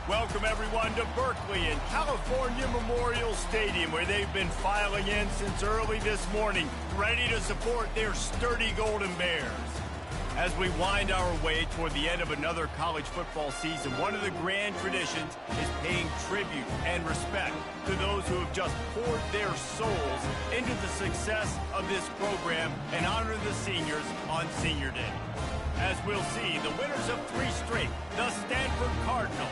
Welcome, everyone, to Berkeley and California Memorial Stadium, where they've been filing in since early this morning, ready to support their sturdy Golden Bears. As we wind our way toward the end of another college football season, one of the grand traditions is paying tribute and respect to those who have just poured their souls into the success of this program and honor the seniors on Senior Day. As we'll see, the winners of 3 straight, the Stanford Cardinals,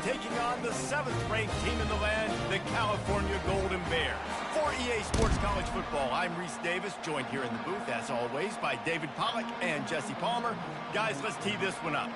taking on the 7th-ranked team in the land, the California Golden Bears. For EA Sports College Football, I'm Reese Davis, joined here in the booth, as always, by David Pollack and Jesse Palmer. Guys, let's tee this one up.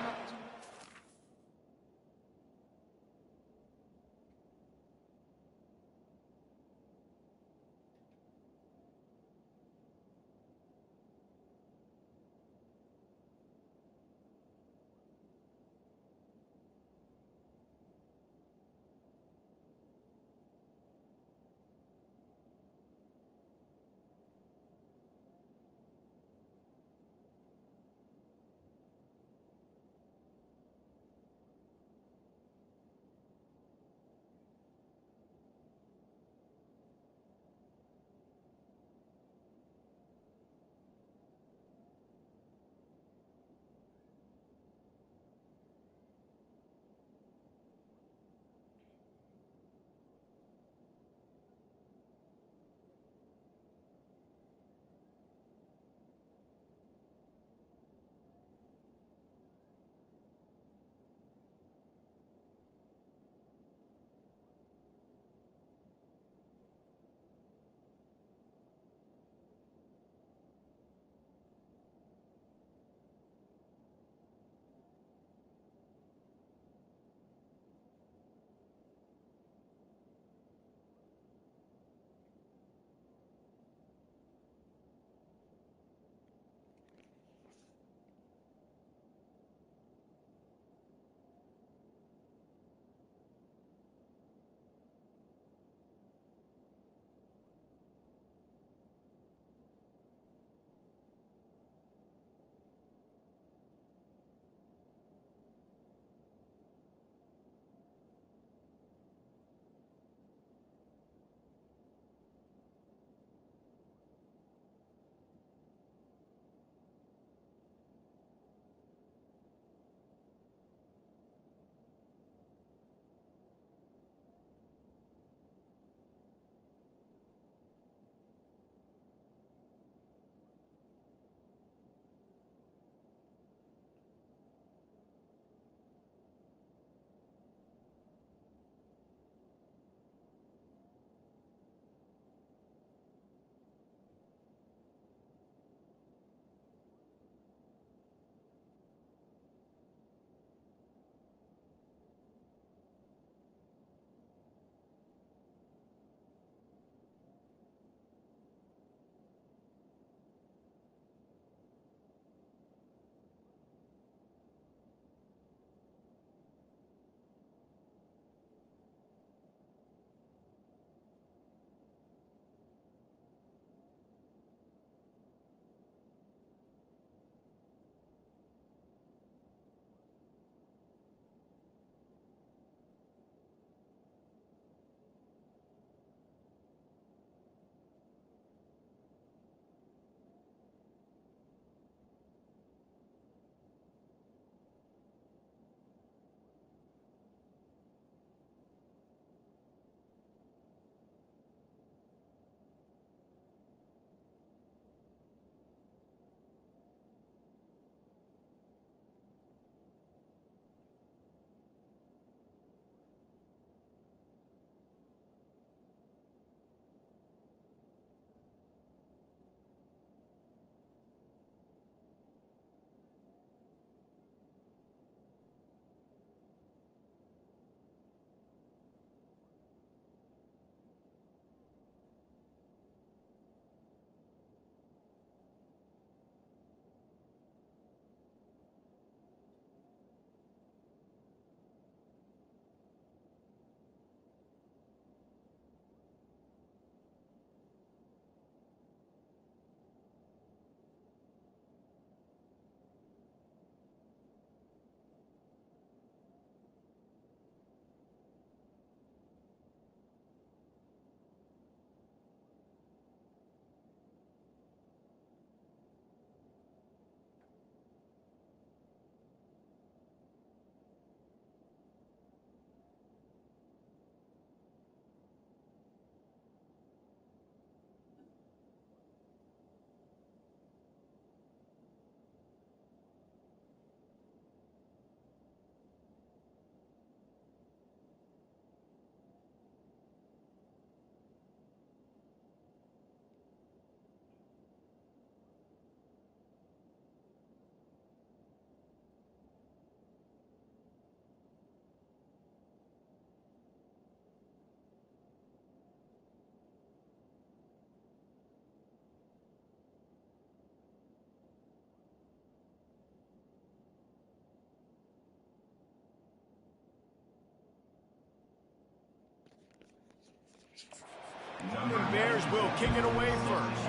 The Bears will kick it away first.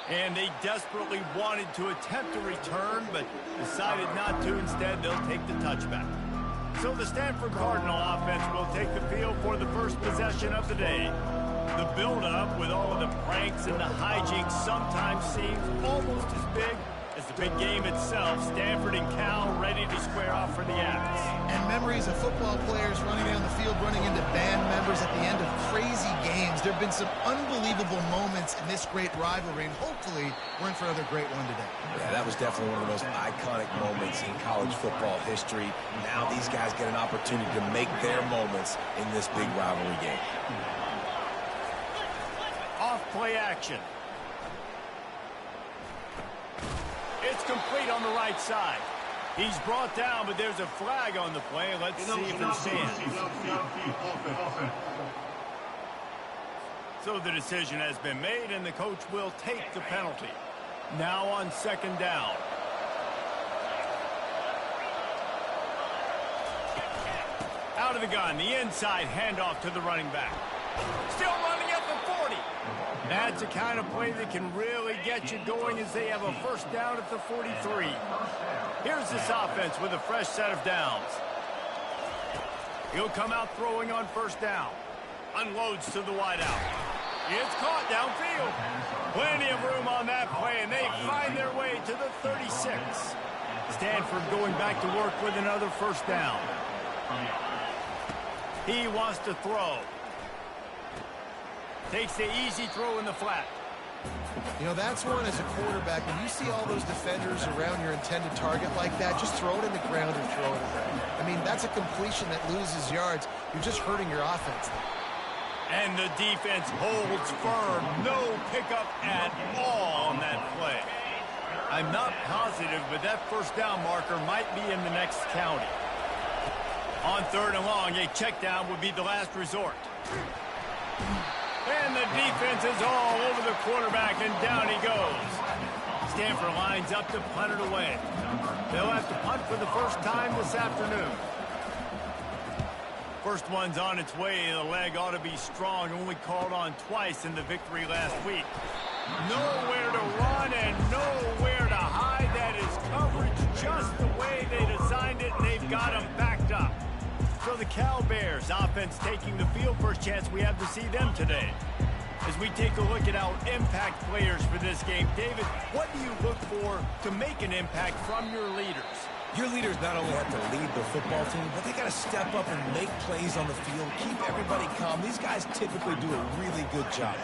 And they desperately wanted to attempt a return, but decided not to. Instead, they'll take the touchback. So the Stanford Cardinal offense will take the field for the first possession of the day. The build-up with all of the pranks and the hijinks sometimes seems almost as big as the big game itself. Stanford and Cal ready to square off for the Abbots. And memories of football players running down the field, running into band members at the end of crazy games. There have been some unbelievable moments in this great rivalry, and hopefully we're in for another great one today. Yeah, that was definitely one of the most iconic moments in college football history. Now these guys get an opportunity to make their moments in this big rivalry game. Off play action. It's complete on the right side. He's brought down, but there's a flag on the play. Let's see if it stands. So the decision has been made, and the coach will take the penalty. Now on second down. Out of the gun, the inside handoff to the running back. Still running at the 40. That's the kind of play that can really get you going as they have a first down at the 43. Here's this offense with a fresh set of downs. He'll come out throwing on first down. Unloads to the wideout. It's caught downfield. Plenty of room on that play, and they find their way to the 36. Stanford going back to work with another first down. He wants to throw. Takes the easy throw in the flat. You know, that's one as a quarterback. When you see all those defenders around your intended target like that, just throw it in the ground or throw it away. I mean, that's a completion that loses yards. You're just hurting your offense. And the defense holds firm. No pickup at all on that play. I'm not positive, but that first down marker might be in the next county. On third and long, a check down would be the last resort. And the defense is all over the quarterback, and down he goes. Stanford lines up to punt it away. They'll have to punt for the first time this afternoon. First one's on its way. The leg ought to be strong. Only called on twice in the victory last week. Nowhere to run and nowhere to hide. That is coverage just the way they designed it, and they've got him backed up. So the Cal Bears offense taking the field. First chance we have to see them today. As we take a look at our impact players for this game, David, what do you look for to make an impact from your leaders? Your leaders not only have to lead the football team, but they got to step up and make plays on the field, keep everybody calm. These guys typically do a really good job.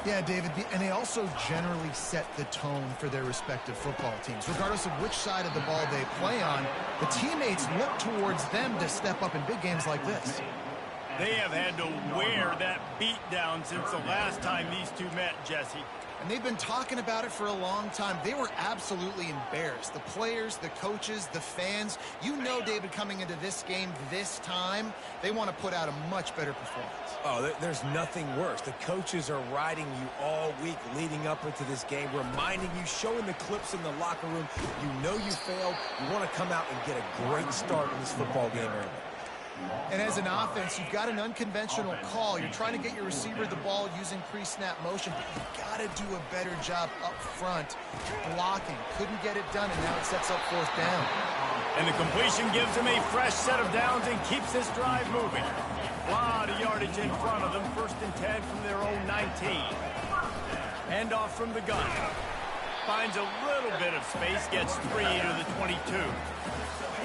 Yeah, David, and they also generally set the tone for their respective football teams. Regardless of which side of the ball they play on, the teammates look towards them to step up in big games like this. They have had to wear that beat down since the last time these two met, Jesse. And they've been talking about it for a long time. They were absolutely embarrassed. The players, the coaches, the fans. You know, David, coming into this game this time, they want to put out a much better performance. Oh, there's nothing worse. The coaches are riding you all week leading up into this game, reminding you, showing the clips in the locker room. You know you failed. You want to come out and get a great start in this football game early. And as an offense, you've got an unconventional call. You're trying to get your receiver the ball using pre-snap motion, but you've got to do a better job up front blocking. Couldn't get it done, and now it sets up fourth down. And the completion gives them a fresh set of downs and keeps this drive moving. A lot of yardage in front of them. First and 10 from their own 19. Hand off from the gun. Finds a little bit of space, gets 3 to the 22.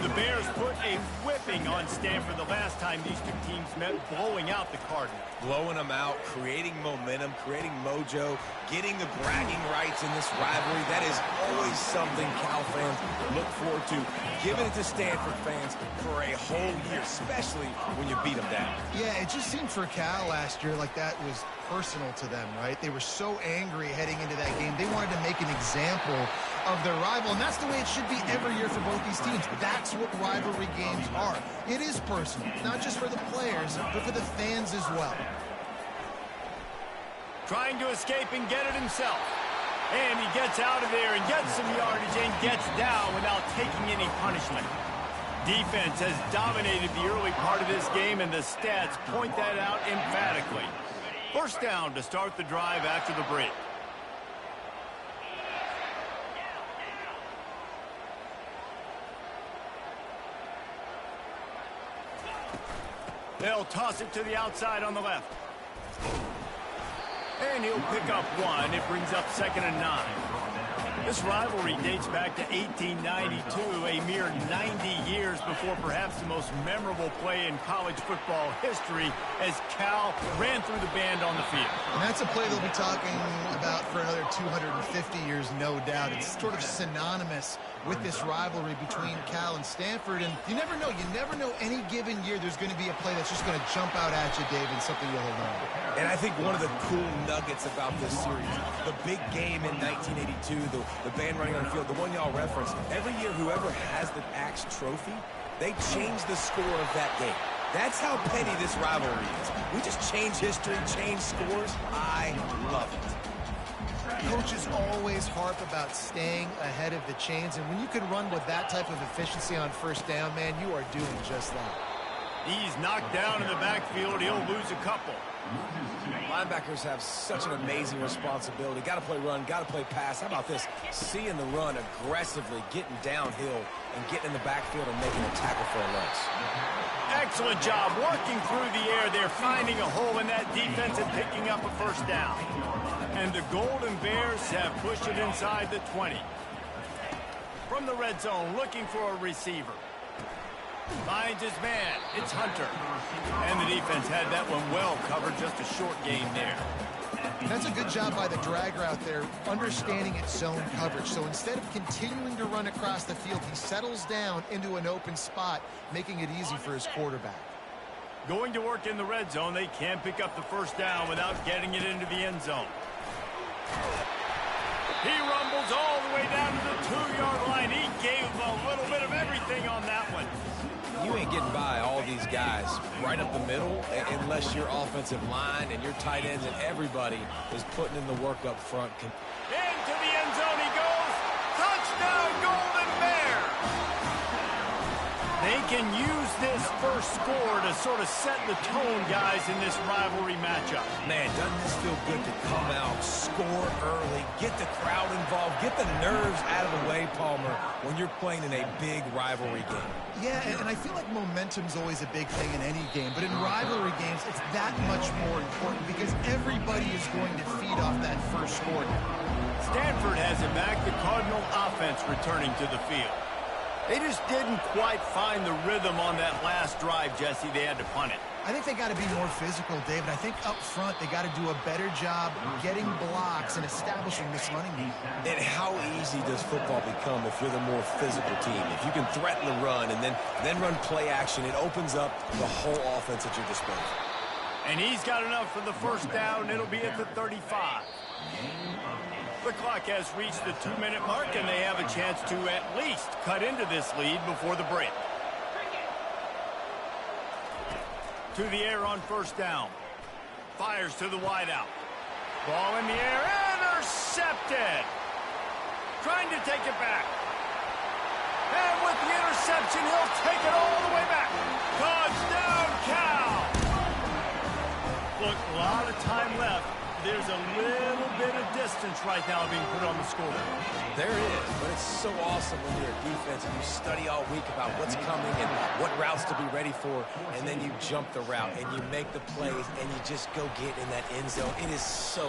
The Bears put a whipping on Stanford the last time these two teams met, blowing out the Cardinals. Blowing them out, creating momentum, creating mojo, getting the bragging rights in this rivalry. That is always something Cal fans look forward to. Giving it to Stanford fans for a whole year, especially when you beat them down. Yeah, it just seemed for Cal last year like that was personal to them, right? They were so angry heading into that game. They wanted to make an example of their rival, and that's the way it should be every year for both these teams. That's what rivalry games are. It is personal, not just for the players, but for the fans as well. Trying to escape and get it himself. And he gets out of there and gets some yardage and gets down without taking any punishment. Defense has dominated the early part of this game, and the stats point that out emphatically. First down to start the drive after the break. They'll toss it to the outside on the left. And he'll pick up one. It brings up 2nd and 9. This rivalry dates back to 1892, a mere 90 years before perhaps the most memorable play in college football history as Cal ran through the band on the field. And that's a play they'll be talking about for another 250 years, no doubt. It's sort of synonymous with this rivalry between Cal and Stanford. And you never know. You never know any given year there's going to be a play that's just going to jump out at you, David, something you'll hold on to. And I think one of the cool nuggets about this series, the big game in 1982, the band running on the field, the one y'all referenced, every year whoever has the Axe trophy, they change the score of that game. That's how petty this rivalry is. We just change history, change scores. I love it. Coaches always harp about staying ahead of the chains, and when you can run with that type of efficiency on first down, man, you are doing just that. He's knocked down in the backfield. He'll lose a couple. Linebackers have such an amazing responsibility. Got to play run, got to play pass. How about this? Seeing the run aggressively, getting downhill, and getting in the backfield and making a tackle for a loss. Excellent job working through the air. They're finding a hole in that defense and picking up a first down. And the Golden Bears have pushed it inside the 20. From the red zone, looking for a receiver. Finds his man. It's Hunter. And the defense had that one well covered. Just a short gain there. That's a good job by the drag route there, understanding its zone coverage. So instead of continuing to run across the field, he settles down into an open spot, making it easy for his quarterback. Going to work in the red zone. They can't pick up the first down without getting it into the end zone. He rumbles all the way down to the 2-yard line. He gave a little bit of everything on that one. You ain't getting by all these guys right up the middle unless your offensive line and your tight ends and everybody is putting in the work up front. Into the end zone he goes. Touchdown, Golden Bears! They can use this first score to sort of set the tone, guys, in this rivalry matchup. Man, doesn't this feel good to come out, score early, get the crowd involved, get the nerves out of the way, Palmer, when you're playing in a big rivalry game. Yeah, and I feel like momentum's always a big thing in any game, but in rivalry games, it's that much more important because everybody is going to feed off that first score. Stanford has it back, the Cardinal offense returning to the field. They just didn't quite find the rhythm on that last drive, Jesse. They had to punt it. I think they got to be more physical, David. I think up front they got to do a better job getting blocks and establishing this running game. And how easy does football become if you're the more physical team? If you can threaten the run and then run play action, it opens up the whole offense at your disposal. And he's got enough for the first down. It'll be at the 35. The clock has reached the 2-minute mark, and they have a chance to at least cut into this lead before the break. To the air on first down. Fires to the wideout. Ball in the air. Intercepted. Trying to take it back. And with the interception, he'll take it all the way back. Touchdown, Cal. Look, a lot of time left. There's a little bit of distance right now being put on the score. There is, but it's so awesome when you're a defense and you study all week about what's coming and what routes to be ready for, and then you jump the route and you make the plays and you just go get in that end zone. It is so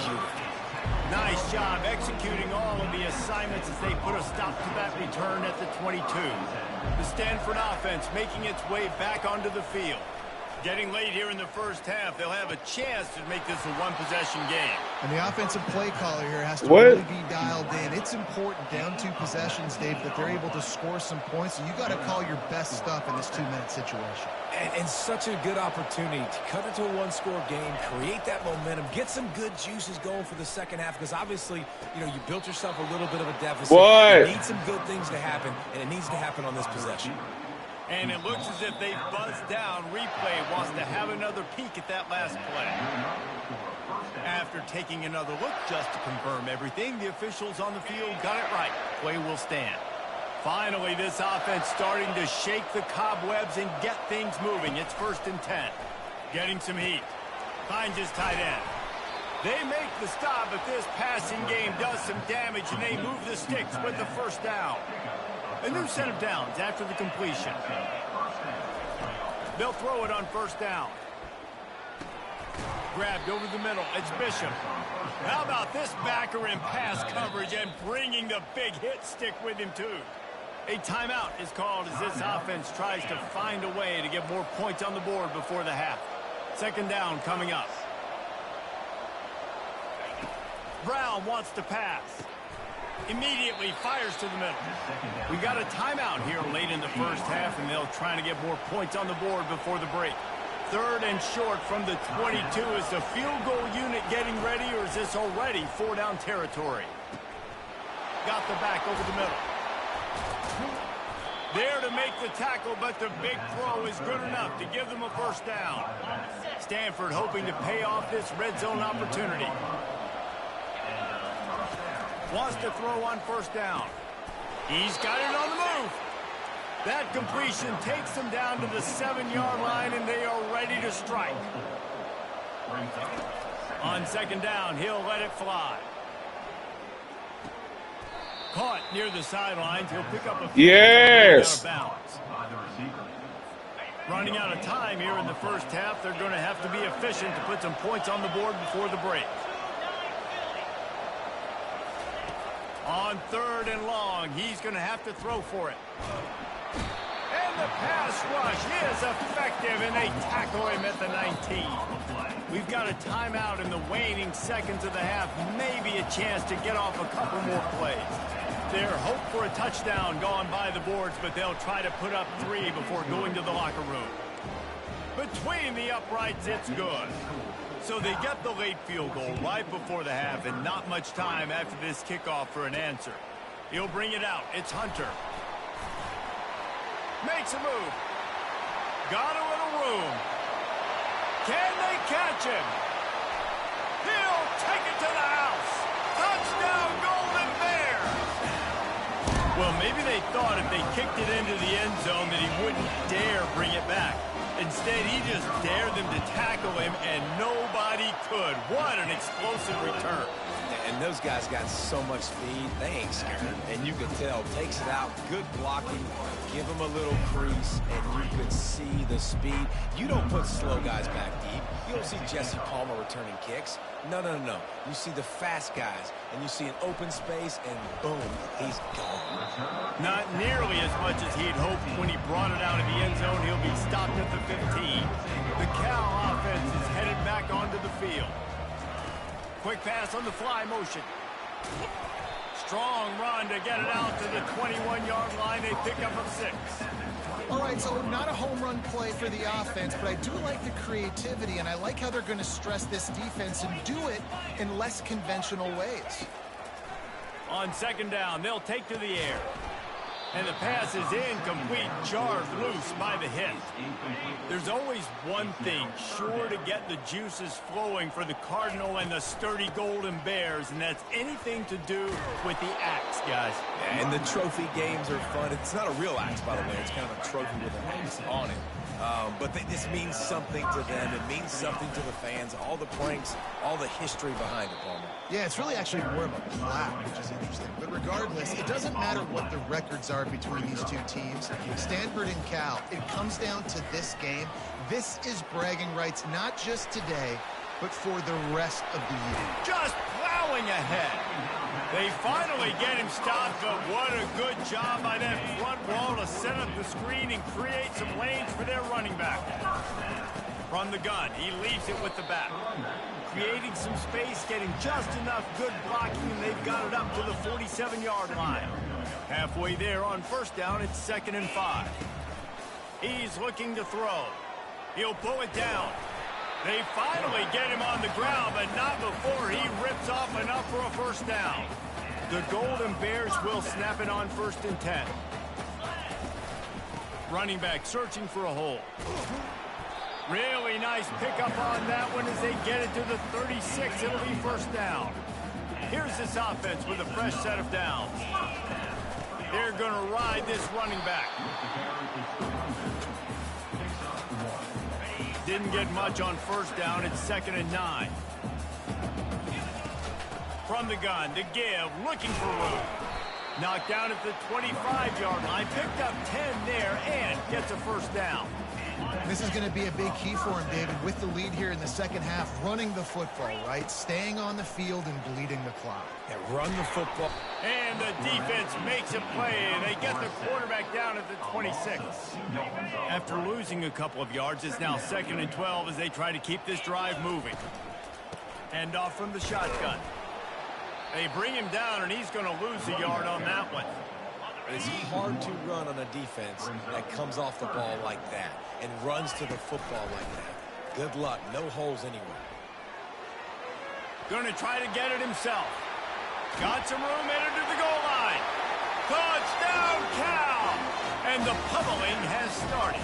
beautiful. Nice job executing all of the assignments as they put a stop to that return at the 22. The Stanford offense making its way back onto the field. Getting late here in the first half, they'll have a chance to make this a one-possession game. And the offensive play caller here has to really be dialed in. It's important down 2 possessions, Dave, that they're able to score some points. And you got to call your best stuff in this 2-minute situation. And such a good opportunity to cut into a one-score game, create that momentum, get some good juices going for the second half. Because obviously, you know, you built yourself a little bit of a deficit. You need some good things to happen, and it needs to happen on this possession. And it looks as if they've buzzed down. Replay wants to have another peek at that last play. After taking another look just to confirm everything, the officials on the field got it right. Play will stand. Finally, this offense starting to shake the cobwebs and get things moving. It's 1st and 10. Getting some heat. Finds his tight end. They make the stop, but this passing game does some damage, and they move the sticks with the 1st down. A new set of downs after the completion. They'll throw it on 1st down. Grabbed over the middle. It's Bishop. How about this backer in pass coverage and bringing the big hit stick with him, too? A timeout is called as this offense tries to find a way to get more points on the board before the half. 2nd down coming up. Brown wants to pass. Immediately fires to the middle. We got a timeout here late in the 1st half, and they'll try to get more points on the board before the break. 3rd and short from the 22. Is the field goal unit getting ready, or is this already 4-down territory? Got the back over the middle. There to make the tackle, but the big throw is good enough to give them a 1st down. Stanford hoping to pay off this red zone opportunity. Wants to throw on 1st down. He's got it on the move. That completion takes them down to the 7-yard line, and they are ready to strike. On 2nd down, he'll let it fly. Caught near the sidelines. He'll pick up a few yes. out of bounds. Running out of time here in the 1st half. They're going to have to be efficient to put some points on the board before the break. On 3rd and long, he's going to have to throw for it. And the pass rush is effective, and they tackle him at the 19. We've got a timeout in the waning seconds of the half. Maybe a chance to get off a couple more plays. Their hope for a touchdown gone by the boards, but they'll try to put up 3 before going to the locker room. Between the uprights, it's good. So they get the late field goal right before the half, and not much time after this kickoff for an answer. He'll bring it out. It's Hunter. Makes a move. Got a little room. Can they catch him? He'll take it to the house. Touchdown, Golden Bears. Well, maybe they thought if they kicked it into the end zone that he wouldn't dare bring it back. Instead, he just dared them to tackle him, and nobody could. What an explosive return. And those guys got so much speed, they ain't scared. And you can tell, takes it out, good blocking, give him a little crease, and you could see the speed. You don't put slow guys back deep. You don't see Jesse Palmer returning kicks. No, no, no, no. You see the fast guys, and you see an open space, and boom, he's gone. Not nearly as much as he'd hoped when he brought it out of the end zone. He'll be stopped at the 15. The Cal offense is headed back onto the field. Quick pass on the fly motion. Strong run to get it out to the 21-yard line. They pick up a 6. All right, so not a home run play for the offense, but I do like the creativity, and I like how they're going to stress this defense and do it in less conventional ways. On 2nd down, they'll take to the air. And the pass is incomplete, jarred loose by the hit. There's always one thing sure to get the juices flowing for the Cardinal and the sturdy Golden Bears, and that's anything to do with the axe, guys. Yeah, and the trophy games are fun. It's not a real axe, by the way. It's kind of a trophy with an axe on it. But this means something to them. It means something to the fans. All the pranks, all the history behind it, Palmer. Yeah, it's really actually more of a plaque, which is interesting. But regardless, it doesn't matter what the records are between these two teams. Stanford and Cal, it comes down to this game. This is bragging rights, not just today, but for the rest of the year. Just plowing ahead. They finally get him stopped, but what a good job by that front wall to set up the screen and create some lanes for their running back. From the gun, he leaves it with the back. Creating some space, getting just enough good blocking, and they've got it up to the 47-yard line. Halfway there on 1st down, it's 2nd and 5. He's looking to throw. He'll pull it down. They finally get him on the ground, but not before he rips off enough for a 1st down. The Golden Bears will snap it on 1st and 10. Running back searching for a hole. Really nice pickup on that one as they get it to the 36. It'll be 1st down. Here's this offense with a fresh set of downs. They're going to ride this running back. Didn't get much on first down. It's 2nd and 9. From the gun to give, looking for room. Knocked down at the 25-yard line. Picked up 10 there and gets a first down. This is going to be a big key for him, David, with the lead here in the second half, running the football, right? Staying on the field and bleeding the clock. Yeah, run the football. And the defense makes a play. They get the quarterback down at the 26. After losing a couple of yards, it's now 2nd and 12 as they try to keep this drive moving. And off from the shotgun. They bring him down, and he's going to lose a yard on that one. It's hard to run on a defense that comes off the ball like that and runs to the football like that. Good luck. No holes anywhere. Going to try to get it himself. Got some room, headed to the goal line. Touchdown, Cal! And the pummeling has started.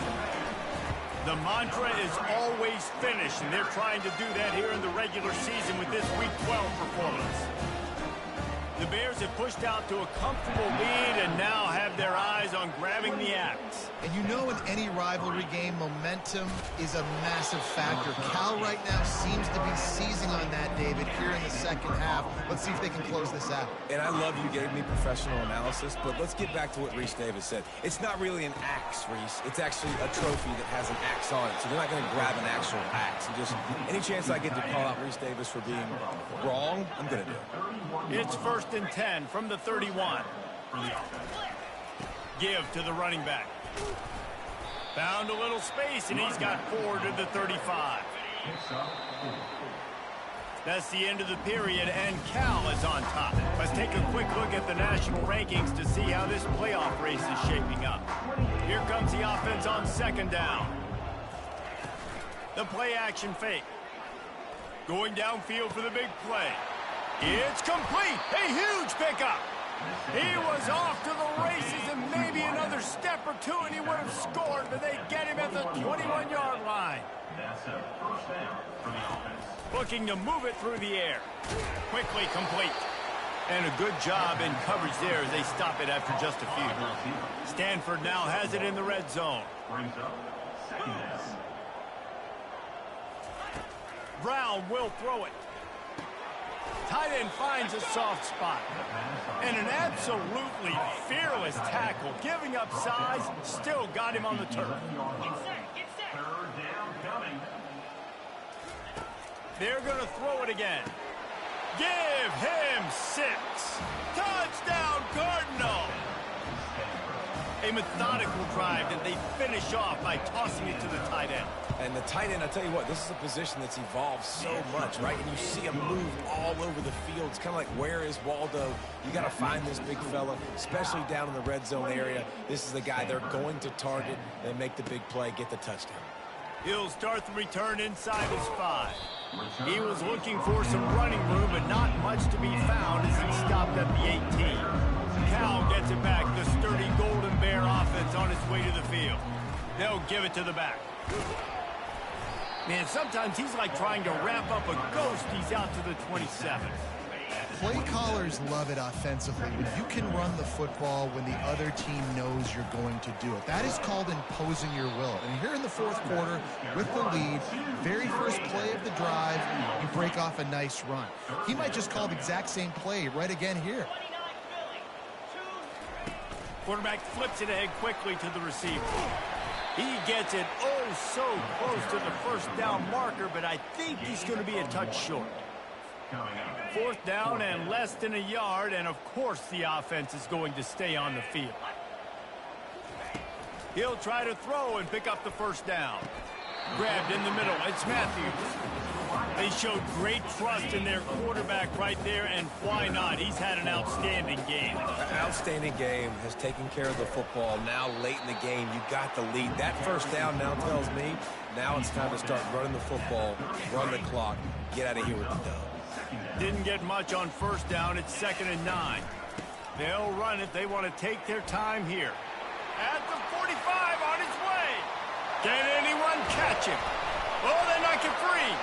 The mantra is always finish, and they're trying to do that here in the regular season with this Week 12 performance. The Bears have pushed out to a comfortable lead and now have their eyes on grabbing the axe. And you know in any rivalry game, momentum is a massive factor. Cal right now seems to be seizing on that, David, here in the second half. Let's see if they can close this out. And I love you gave me professional analysis, but let's get back to what Reese Davis said. It's not really an axe, Reese. It's actually a trophy that has an axe on it. So they're not going to grab an actual axe. And just any chance I get to call out Reese Davis for being wrong, I'm going to do it. It's 1st and 10 from the 31. Give to the running back. Found a little space, and he's got 4 to the 35. That's the end of the period, and Cal is on top. Let's take a quick look at the national rankings to see how this playoff race is shaping up. Here comes the offense on 2nd down. The play action fake. Going downfield for the big play. It's complete. A huge pickup. He was off to the races and maybe another step or two and he would have scored, but they get him at the 21-yard line. Looking to move it through the air. Quickly complete. And a good job in coverage there as they stop it after just a few. Stanford now has it in the red zone. Brown will throw it. Tight end finds a soft spot. And an absolutely fearless tackle. Giving up size, still got him on the turf. They're going to throw it again. Give him 6. Touchdown, Cardinal! A methodical drive that they finish off by tossing it to the tight end. And the tight end, I tell you what, this is a position that's evolved so much, right? And you see him move all over the field. It's kind of like, where is Waldo? You got to find this big fella, especially down in the red zone area. This is the guy they're going to target. They make the big play, get the touchdown. He'll start the return inside his 5. He was looking for some running room, but not much to be found as he stopped at the 18. Cal gets it back. The sturdy Golden Bear offense on its way to the field. They'll give it to the back. Man, sometimes he's like trying to wrap up a ghost. He's out to the 27. Play callers love it offensively when you can run the football when the other team knows you're going to do it. That is called imposing your will. And here in the fourth quarter, with the lead, very first play of the drive, you break off a nice run. He might just call the exact same play right again here. Quarterback flips it ahead quickly to the receiver. He gets it oh so close to the first down marker, but I think he's going to be a touch short. 4th down and less than a yard, and of course the offense is going to stay on the field. He'll try to throw and pick up the first down. Grabbed in the middle. It's Matthews. They showed great trust in their quarterback right there, and why not? He's had an outstanding game. An outstanding game, has taken care of the football. Now late in the game, you got the lead. That first down now tells me now it's time to start running the football, run the clock, get out of here with the dub. Didn't get much on first down. It's 2nd and 9. They'll run it. They want to take their time here. At the 45 on his way. Can anyone catch him? Oh, they knock it free.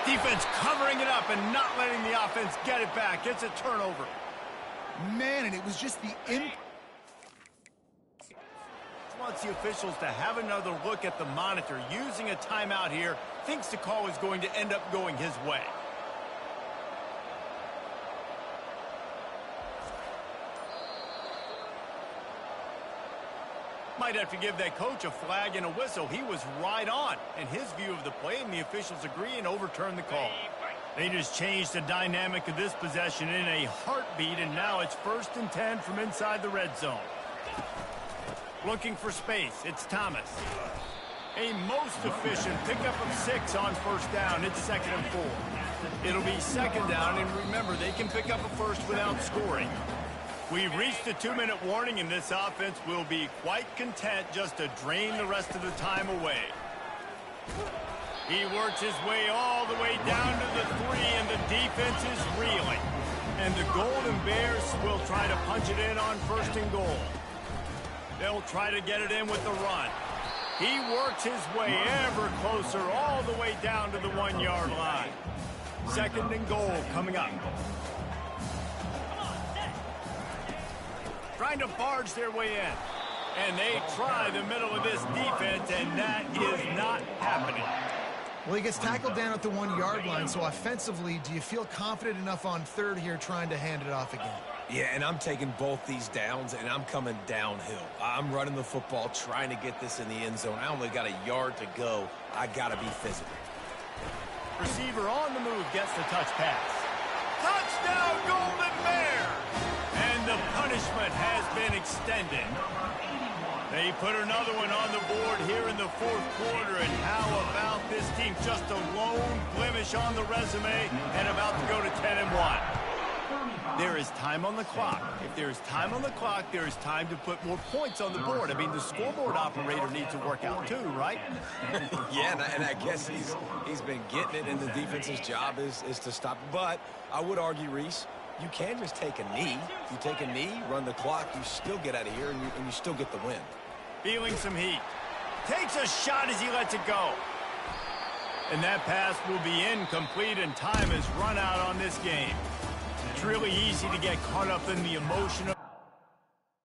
Defense covering it up and not letting the offense get it back. It's a turnover. Man, and it was just the Wants the officials to have another look at the monitor. Using a timeout here, thinks the call is going to end up going his way. Might have to give that coach a flag and a whistle. He was right on in his view of the play, and the officials agree and overturn the call. They just changed the dynamic of this possession in a heartbeat, and now it's 1st and 10 from inside the red zone. Looking for space, it's Thomas. A most efficient pickup of 6 on 1st down. It's 2nd and 4. It'll be 2nd down, and remember, they can pick up a first without scoring. We've reached a 2-minute warning, and this offense will be quite content just to drain the rest of the time away. He works his way all the way down to the 3, and the defense is reeling. And the Golden Bears will try to punch it in on 1st and goal. They'll try to get it in with the run. He works his way ever closer all the way down to the 1-yard line. 2nd and goal coming up. Trying to barge their way in. And they try the middle of this defense, and that is not happening. Well, he gets tackled down at the 1-yard line, so offensively, do you feel confident enough on 3rd here trying to hand it off again? Yeah, and I'm taking both these downs, and I'm coming downhill. I'm running the football, trying to get this in the end zone. I only got a yard to go. I got to be physical. Receiver on the move gets the touch pass. Touchdown, Golden Bears! And the punishment has been extended. They put another one on the board here in the 4th quarter, and how about this team? Just a lone blemish on the resume and about to go to 10-1. There is time on the clock. If there is time on the clock, there is time to put more points on the board. I mean, the scoreboard operator needs to work out too, right? Yeah, and I guess he's been getting it, and the defense's job is to stop. But I would argue, Reese, you can just take a knee. You take a knee, run the clock, you still get out of here, and you still get the win. Feeling some heat. Takes a shot as he lets it go. And that pass will be incomplete, and time has run out on this game. It's really easy to get caught up in the emotion of